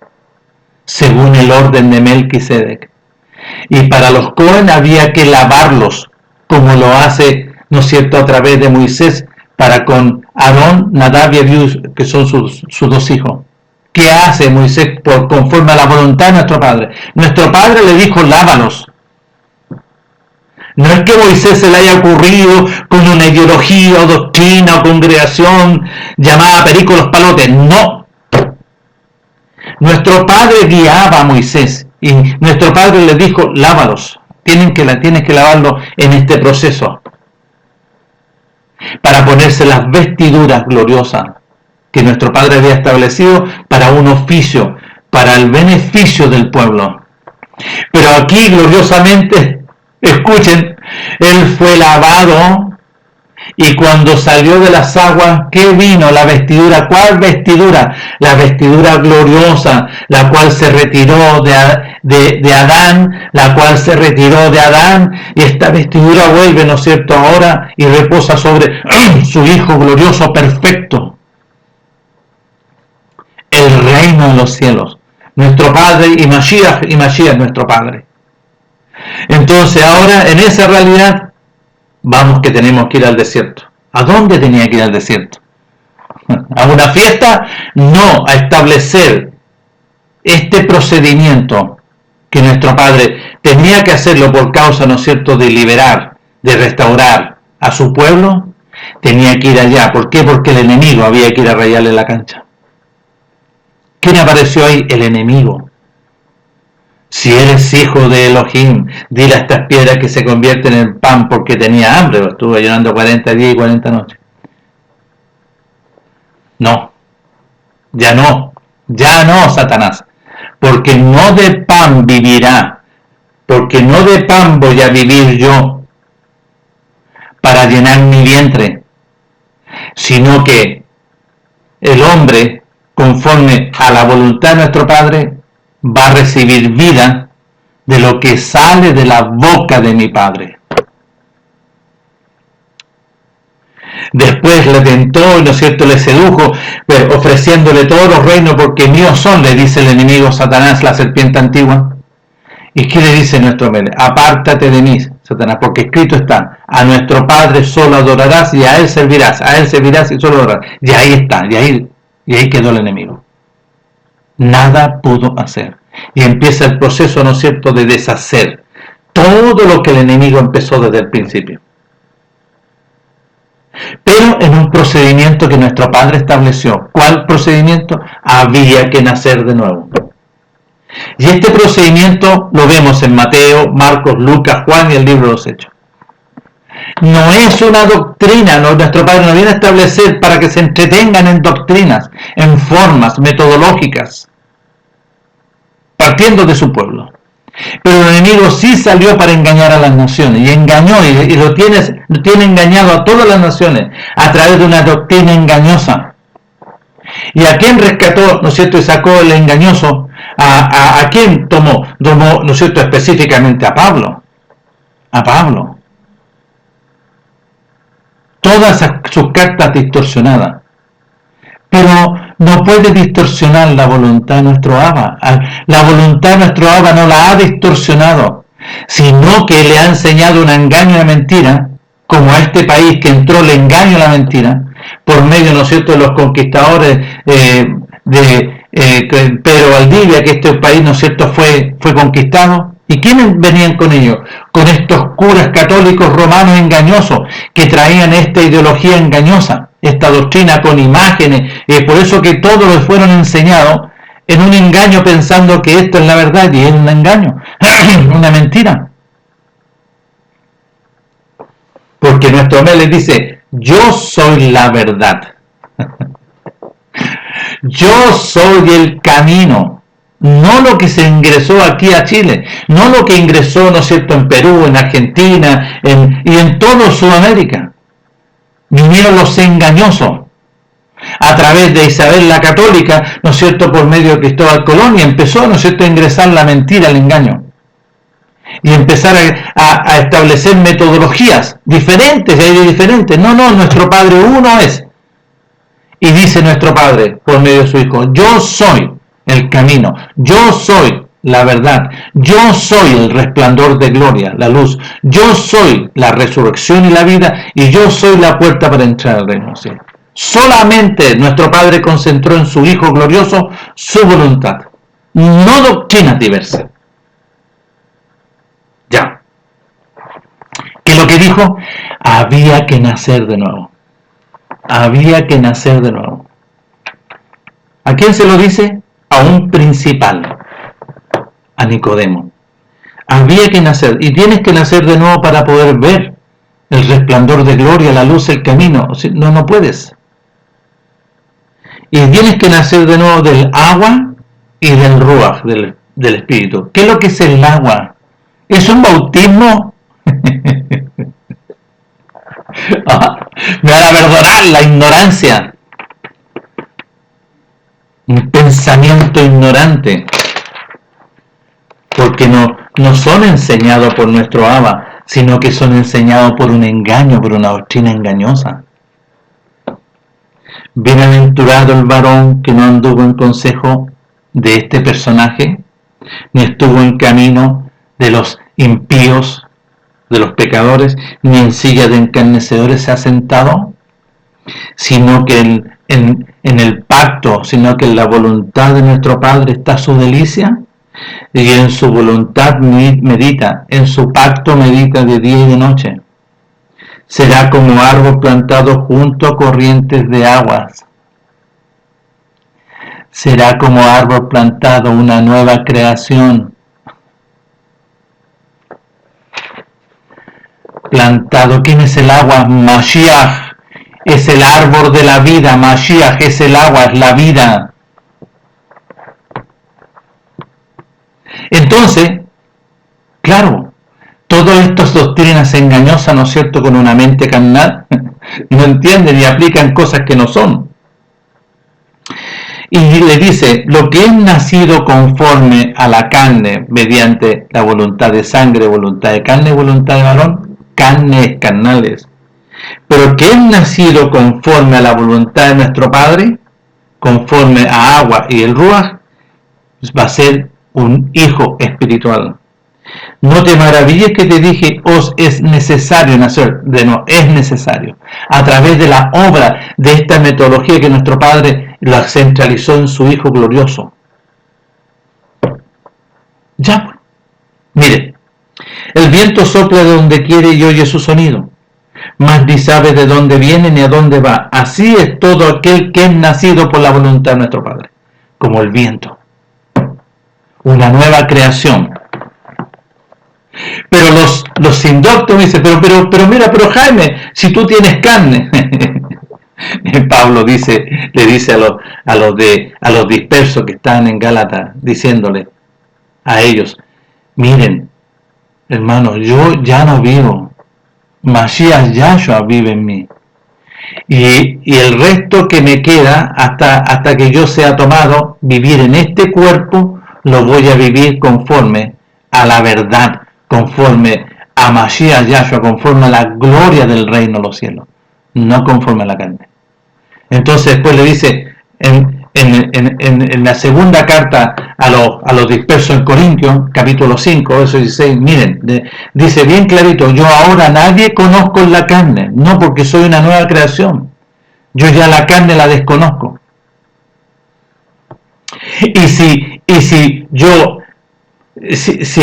según el orden de Melquisedec. Y para los Cohen había que lavarlos, como lo hace, ¿no es cierto?, a través de Moisés, para con Aarón, Nadab y Abiú, que son sus dos hijos. ¿Qué hace Moisés conforme a la voluntad de nuestro Padre? Nuestro Padre le dijo, lávalos. No es que Moisés se le haya ocurrido con una ideología o doctrina o congregación llamada Perico los Palotes. No. Nuestro Padre guiaba a Moisés y nuestro Padre le dijo, lávalos. Tienes que lavarlo en este proceso, para ponerse las vestiduras gloriosas que nuestro Padre había establecido para un oficio, para el beneficio del pueblo. Pero aquí gloriosamente, escuchen, Él fue lavado y cuando salió de las aguas, ¿qué vino? La vestidura. ¿Cuál vestidura? La vestidura gloriosa, la cual se retiró de Adán, la cual se retiró de Adán, y esta vestidura vuelve, ¿no es cierto?, ahora y reposa sobre su Hijo glorioso, perfecto. El reino de los cielos. Nuestro Padre y Mashiach nuestro Padre. Entonces ahora en esa realidad vamos que tenemos que ir al desierto. ¿A dónde tenía que ir al desierto? ¿A una fiesta? No, a establecer este procedimiento que nuestro Padre tenía que hacerlo por causa, ¿no es cierto?, de liberar, de restaurar a su pueblo. Tenía que ir allá. ¿Por qué? Porque el enemigo había que ir a rayarle la cancha. ¿Quién apareció ahí? El enemigo. Si eres hijo de Elohim, dile a estas piedras que se convierten en pan, porque tenía hambre. Estuvo ayunando 40 días y 40 noches. No, ya no, Satanás. Porque no de pan vivirá, porque no de pan voy a vivir yo para llenar mi vientre, sino que el hombre, conforme a la voluntad de nuestro Padre, va a recibir vida de lo que sale de la boca de mi Padre. Después le tentó, ¿no es cierto?, le sedujo, pues, ofreciéndole todos los reinos porque míos son, le dice el enemigo Satanás, la serpiente antigua. ¿Y qué le dice nuestro Padre? Apártate de mí, Satanás, porque escrito está, a nuestro Padre solo adorarás y a Él servirás y solo adorarás. Y ahí está, y ahí quedó el enemigo. Nada pudo hacer. Y empieza el proceso, ¿no es cierto?, de deshacer todo lo que el enemigo empezó desde el principio. Pero en un procedimiento que nuestro Padre estableció. ¿Cuál procedimiento? Había que nacer de nuevo. Y este procedimiento lo vemos en Mateo, Marcos, Lucas, Juan y el libro de los Hechos. No es una doctrina, nuestro Padre no viene a establecer para que se entretengan en doctrinas, en formas metodológicas, partiendo de su pueblo. Pero el enemigo sí salió para engañar a las naciones, y engañó, y lo tiene engañado a todas las naciones, a través de una doctrina engañosa. ¿Y a quién rescató, ¿no es cierto?, y sacó el engañoso? ¿A quién tomó, ¿no es cierto?, específicamente a Pablo. A Pablo. Todas sus cartas distorsionadas. pero no puede distorsionar la voluntad de nuestro Abba. La voluntad de nuestro Abba no la ha distorsionado, sino que le ha enseñado un engaño y una mentira, como a este país que entró el engaño y la mentira, por medio, ¿no es cierto?, de los conquistadores de Pedro Valdivia, que este país, ¿no es cierto?, fue conquistado. ¿Y quiénes venían con ellos? Con estos curas católicos romanos engañosos, que traían esta ideología engañosa, esta doctrina con imágenes, por eso que todos les fueron enseñados en un engaño pensando que esto es la verdad y es un engaño, una mentira. Porque nuestro mes les dice, yo soy la verdad. Yo soy el camino. No lo que se ingresó aquí a Chile, no lo que ingresó, ¿no es cierto?, en Perú, en Argentina, y en toda Sudamérica. Vinieron los engañosos a través de Isabel la Católica, ¿no es cierto?, por medio de Cristóbal Colón, y empezó, ¿no es cierto?, a ingresar la mentira, el engaño. Y empezar a establecer metodologías diferentes, No, nuestro Padre uno es. Y dice nuestro Padre, por medio de su Hijo, yo soy el camino, yo soy la verdad, yo soy el resplandor de gloria, la luz, yo soy la resurrección y la vida, y yo soy la puerta para entrar al reino. ¿Sí? Solamente nuestro Padre concentró en su Hijo glorioso su voluntad, no doctrinas diversas. Ya. Que lo que dijo, había que nacer de nuevo. Había que nacer de nuevo. ¿A quién se lo dice? A un principal, a Nicodemo. Había que nacer, y tienes que nacer de nuevo para poder ver el resplandor de gloria, la luz, el camino. No puedes. Y tienes que nacer de nuevo del agua y del ruaj, del Espíritu. ¿Qué es lo que es el agua? ¿Es un bautismo? Me van a perdonar la ignorancia. Un pensamiento ignorante. Porque no son enseñados por nuestro Abba, sino que son enseñados por un engaño, por una doctrina engañosa. Bienaventurado el varón que no anduvo en consejo de este personaje, ni estuvo en camino de los impíos, de los pecadores, ni en silla de encarnecedores se ha sentado, sino que en el pacto, sino que en la voluntad de nuestro Padre está su delicia, y en su voluntad medita, en su pacto medita de día y de noche. Será como árbol plantado junto a corrientes de aguas. Será como árbol plantado, una nueva creación. Plantado, ¿quién es el agua? Mashiach, es el árbol de la vida. Mashiach es el agua, es la vida. Entonces, claro, todas estas doctrinas engañosas, ¿no es cierto?, con una mente carnal, no entienden y aplican cosas que no son. Y le dice, lo que es nacido conforme a la carne, mediante la voluntad de sangre, voluntad de carne, voluntad de varón, carnes carnales. Pero que es nacido conforme a la voluntad de nuestro Padre, conforme a agua y el ruaj, va a ser un hijo espiritual. No te maravilles que te dije, os es necesario nacer de nuevo, es necesario. A través de la obra de esta metodología que nuestro Padre la centralizó en su Hijo glorioso. Ya, mire, el viento sopla de donde quiere y oye su sonido, mas ni sabe de dónde viene ni a dónde va. Así es todo aquel que es nacido por la voluntad de nuestro Padre, como el viento. Una nueva creación. Pero los indoctos me dicen, pero mira, pero Jaime, si tú tienes carne. Pablo le dice a los dispersos que están en Gálatas, diciéndole a ellos, miren, hermanos, yo ya no vivo, Mashiach Yahshua vive en mí. Y el resto que me queda, hasta que yo sea tomado, vivir en este cuerpo, lo voy a vivir conforme a la verdad, conforme a Mashiach Yahshua, conforme a la gloria del reino de los cielos, no conforme a la carne. Entonces después le dice, en la segunda carta a los dispersos en Corintios, capítulo 5, verso 16, miren, dice bien clarito, yo ahora nadie conozco en la carne, no porque soy una nueva creación, yo ya la carne la desconozco. Y si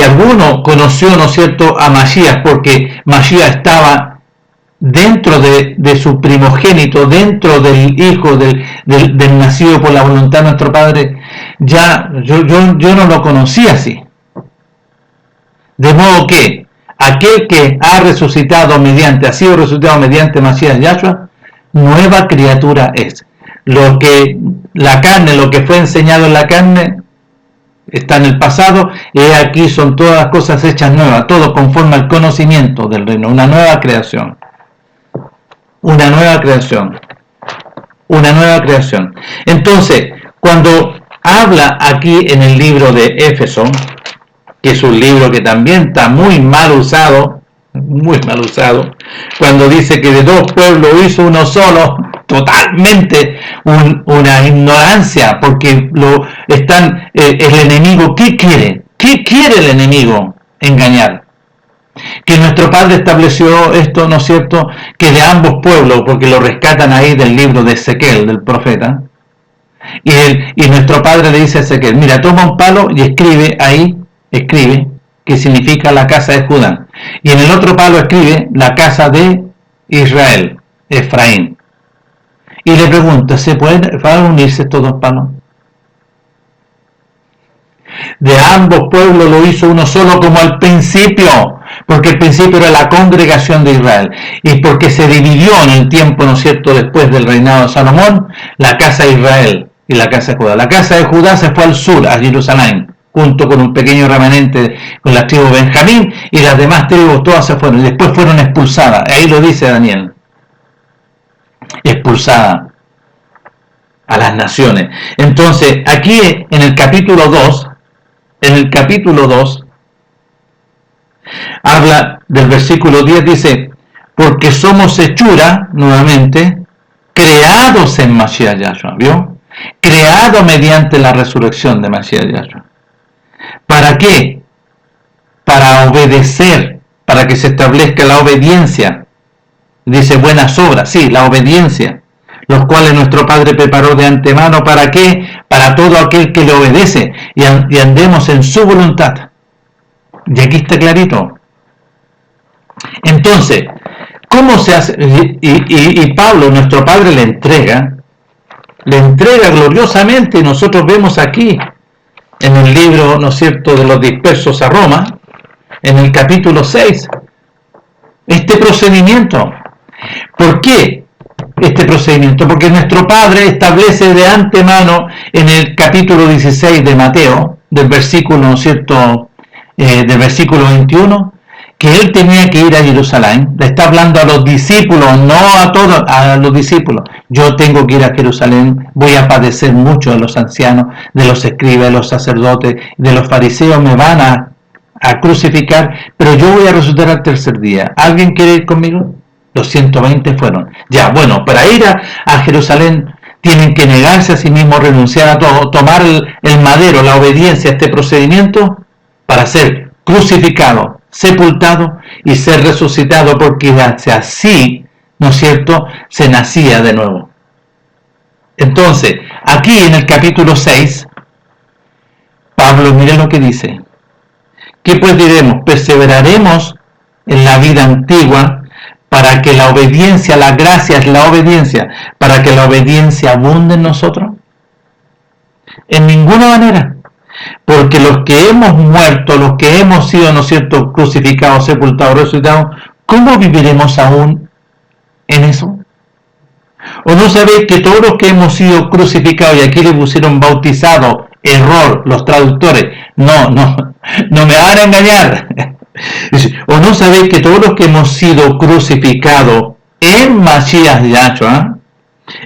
alguno conoció, ¿no es cierto?, a Masías, porque Masías estaba dentro de su primogénito, dentro del hijo del nacido por la voluntad de nuestro Padre, ya yo no lo conocí así. De modo que aquel que ha sido resucitado mediante Masías Yahshua, nueva criatura es. Lo que fue enseñado en la carne está en el pasado, y aquí son todas las cosas hechas nuevas, todo conforme al conocimiento del reino, una nueva creación. Una nueva creación. Entonces, cuando habla aquí en el libro de Éfeso, que es un libro que también está muy mal usado, cuando dice que de dos pueblos hizo uno solo, totalmente una ignorancia, porque el enemigo, ¿qué quiere? ¿Qué quiere el enemigo? Engañar. Que nuestro Padre estableció esto, ¿no es cierto?, que de ambos pueblos, porque lo rescatan ahí del libro de Ezequiel, del profeta, y nuestro Padre le dice a Ezequiel, mira, toma un palo y escribe, que significa la casa de Judá, y en el otro palo escribe la casa de Israel, Efraín, y le pregunta, ¿se pueden unirse estos dos palos? De ambos pueblos lo hizo uno solo, como al principio, porque el principio era la congregación de Israel, y porque se dividió en el tiempo, ¿no es cierto?, después del reinado de Salomón, la casa de Israel y la casa de Judá. La casa de Judá se fue al sur, a Jerusalén, junto con un pequeño remanente con la tribu de Benjamín, y las demás tribus todas se fueron, y después fueron expulsadas. Ahí lo dice Daniel, expulsada a las naciones. Entonces, aquí en el capítulo 2, habla del versículo 10, dice, porque somos hechura, nuevamente, creados en Mashiach Yahshua, ¿vio? Creado mediante la resurrección de Mashiach Yahshua. ¿Para qué? Para obedecer, para que se establezca la obediencia. Dice buenas obras, sí, la obediencia, los cuales nuestro Padre preparó de antemano. ¿Para qué? Para todo aquel que le obedece y andemos en su voluntad. Y aquí está clarito. Entonces, ¿cómo se hace? Y Pablo, nuestro Padre, le entrega gloriosamente, y nosotros vemos aquí, en el libro, ¿no es cierto?, de los dispersos a Roma, en el capítulo 6, este procedimiento. ¿Por qué este procedimiento? Porque nuestro Padre establece de antemano en el capítulo 16 de Mateo, del versículo, ¿no es cierto?, del versículo 21, que él tenía que ir a Jerusalén. Le está hablando a los discípulos, no a todos, a los discípulos. Yo tengo que ir a Jerusalén, voy a padecer mucho de los ancianos, de los escribas, de los sacerdotes, de los fariseos, me van a crucificar, pero yo voy a resucitar al tercer día. ¿Alguien quiere ir conmigo? Los 120 fueron. Ya, bueno, para ir a Jerusalén tienen que negarse a sí mismos, renunciar a todo, tomar el madero, la obediencia a este procedimiento para ser crucificado, sepultado y ser resucitado, porque así, ¿no es cierto?, se nacía de nuevo. Entonces, aquí en el capítulo 6, Pablo, mire lo que dice. ¿Qué pues diremos? ¿Perseveraremos en la vida antigua para que la obediencia, la gracia es la obediencia, para que la obediencia abunde en nosotros? En ninguna manera. Porque los que hemos muerto, los que hemos sido, ¿no es cierto?, crucificados, sepultados, resucitados, ¿cómo viviremos aún en eso? ¿O no sabéis que todos los que hemos sido crucificados, y aquí le pusieron bautizado, error, los traductores, no me van a engañar? ¿O no sabéis que todos los que hemos sido crucificados en Mashiach Yahshua,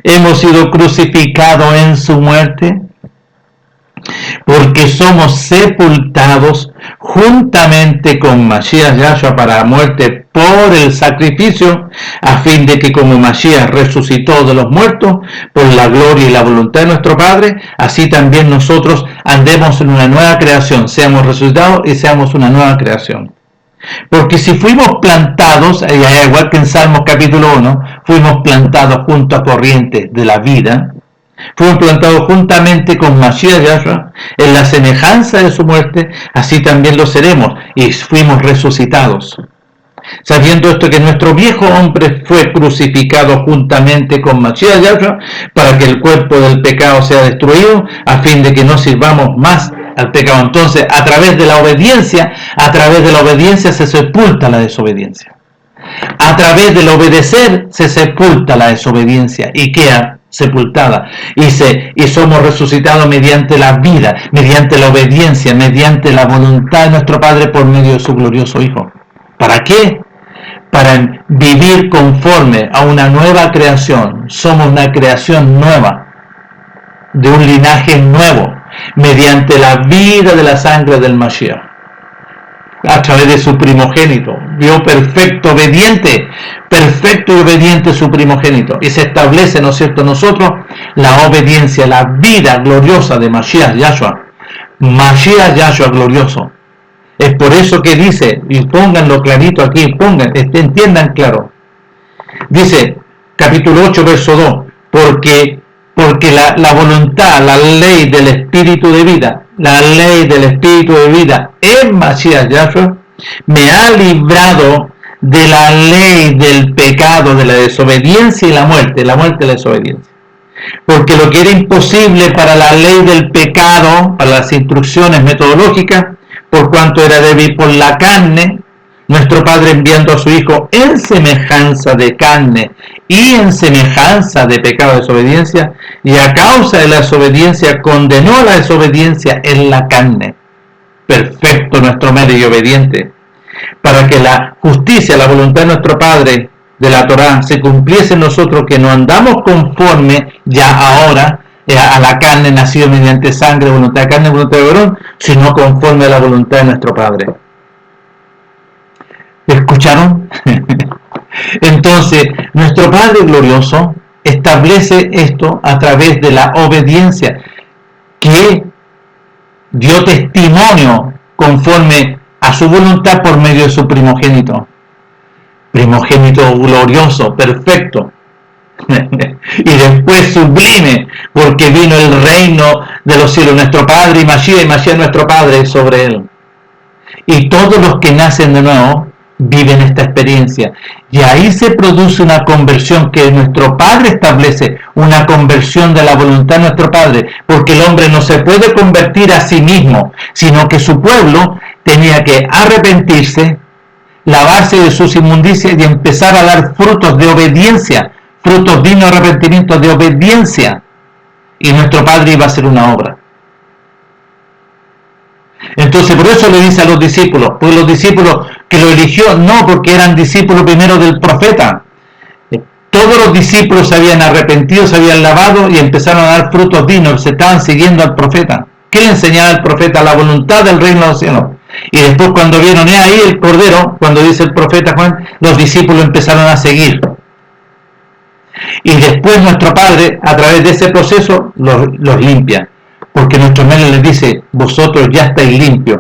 hemos sido crucificados en su muerte? Porque somos sepultados juntamente con Mashiach Yahshua para la muerte por el sacrificio, a fin de que como Mashiach resucitó de los muertos por la gloria y la voluntad de nuestro Padre, así también nosotros andemos en una nueva creación, seamos resucitados y seamos una nueva creación. Porque si fuimos plantados, igual que en Salmos capítulo 1, fuimos plantados junto a corrientes de la vida, fuimos plantados juntamente con Mashiach Yahshua en la semejanza de su muerte, así también lo seremos, y fuimos resucitados. Sabiendo esto, que nuestro viejo hombre fue crucificado juntamente con Mashiach Yahshua para que el cuerpo del pecado sea destruido, a fin de que no sirvamos más al pecado. Entonces, a través de la obediencia se sepulta la desobediencia. A través del obedecer se sepulta la desobediencia y queda sepultada, y somos resucitados mediante la vida, mediante la obediencia, mediante la voluntad de nuestro Padre por medio de su glorioso Hijo. ¿Para qué? Para vivir conforme a una nueva creación. Somos una creación nueva, de un linaje nuevo, mediante la vida de la sangre del Mashiach, a través de su primogénito. Vio perfecto y obediente su primogénito, y se establece, ¿no es cierto?, nosotros la obediencia, la vida gloriosa de Mashiach Yahshua glorioso. Es por eso que dice, y pónganlo clarito aquí, entiendan claro, dice capítulo 8 verso 2, porque la voluntad, la ley del espíritu de vida, en Mashiach Yahshua me ha librado de la ley del pecado, de la desobediencia y la muerte de la desobediencia. Porque lo que era imposible para la ley del pecado, para las instrucciones metodológicas, por cuanto era débil por la carne, nuestro Padre, enviando a su Hijo en semejanza de carne y en semejanza de pecado de desobediencia, y a causa de la desobediencia condenó a la desobediencia en la carne. Perfecto nuestro medio y obediente, para que la justicia, la voluntad de nuestro Padre de la Torá se cumpliese en nosotros, que no andamos conforme ya ahora a la carne, nacido mediante sangre, voluntad de carne, voluntad de varón, sino conforme a la voluntad de nuestro Padre. ¿Escucharon? Entonces, nuestro Padre glorioso establece esto a través de la obediencia, que dio testimonio conforme a su voluntad por medio de su primogénito glorioso, perfecto, y después sublime, porque vino el reino de los cielos, nuestro Padre, y Mashiach nuestro Padre sobre él. Y todos los que nacen de nuevo viven esta experiencia, y ahí se produce una conversión que nuestro Padre establece, una conversión de la voluntad de nuestro Padre, porque el hombre no se puede convertir a sí mismo, sino que su pueblo tenía que arrepentirse, lavarse de sus inmundicias y empezar a dar frutos de obediencia, frutos dignos de arrepentimiento, de obediencia, y nuestro Padre iba a hacer una obra. Entonces, por eso le dice a los discípulos, pues los discípulos que lo eligió, no porque eran discípulos primero del profeta. Todos los discípulos se habían arrepentido, se habían lavado y empezaron a dar frutos dignos, se estaban siguiendo al profeta. ¿Qué le enseñaba al profeta? La voluntad del reino de los cielos. Y después, cuando vieron ahí el Cordero, cuando dice el profeta Juan, los discípulos empezaron a seguir. Y después nuestro Padre, a través de ese proceso, los limpia. Porque nuestro medio les dice, vosotros ya estáis limpios.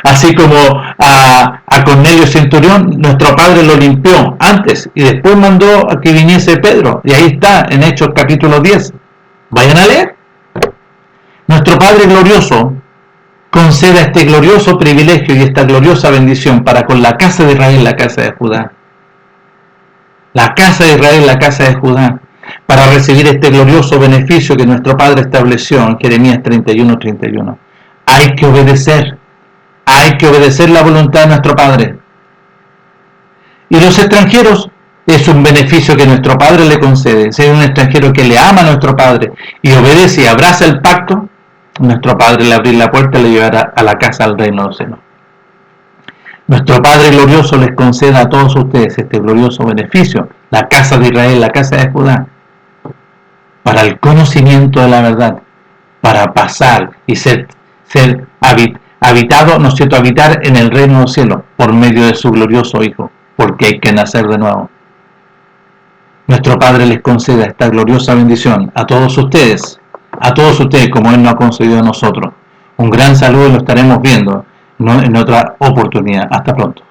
Así como a Cornelio Centurión, nuestro Padre lo limpió antes y después mandó a que viniese Pedro. Y ahí está, en Hechos capítulo 10. Vayan a leer. Nuestro Padre glorioso conceda este glorioso privilegio y esta gloriosa bendición para con la casa de Israel, la casa de Judá. La casa de Israel, la casa de Judá, para recibir este glorioso beneficio que nuestro Padre estableció en Jeremías 31:31. Hay que obedecer la voluntad de nuestro Padre. Y los extranjeros es un beneficio que nuestro Padre le concede. Si hay un extranjero que le ama a nuestro Padre y obedece y abraza el pacto, nuestro Padre le abrirá la puerta y le llevará a la casa del reino de los cielos. Nuestro Padre glorioso les conceda a todos ustedes este glorioso beneficio, la casa de Israel, la casa de Judá, para el conocimiento de la verdad, para pasar y ser ser habitado, ¿no es cierto?, habitar en el reino de los cielos por medio de su glorioso Hijo, porque hay que nacer de nuevo. Nuestro Padre les conceda esta gloriosa bendición a todos ustedes como Él nos ha concedido a nosotros. Un gran saludo y lo estaremos viendo en otra oportunidad. Hasta pronto.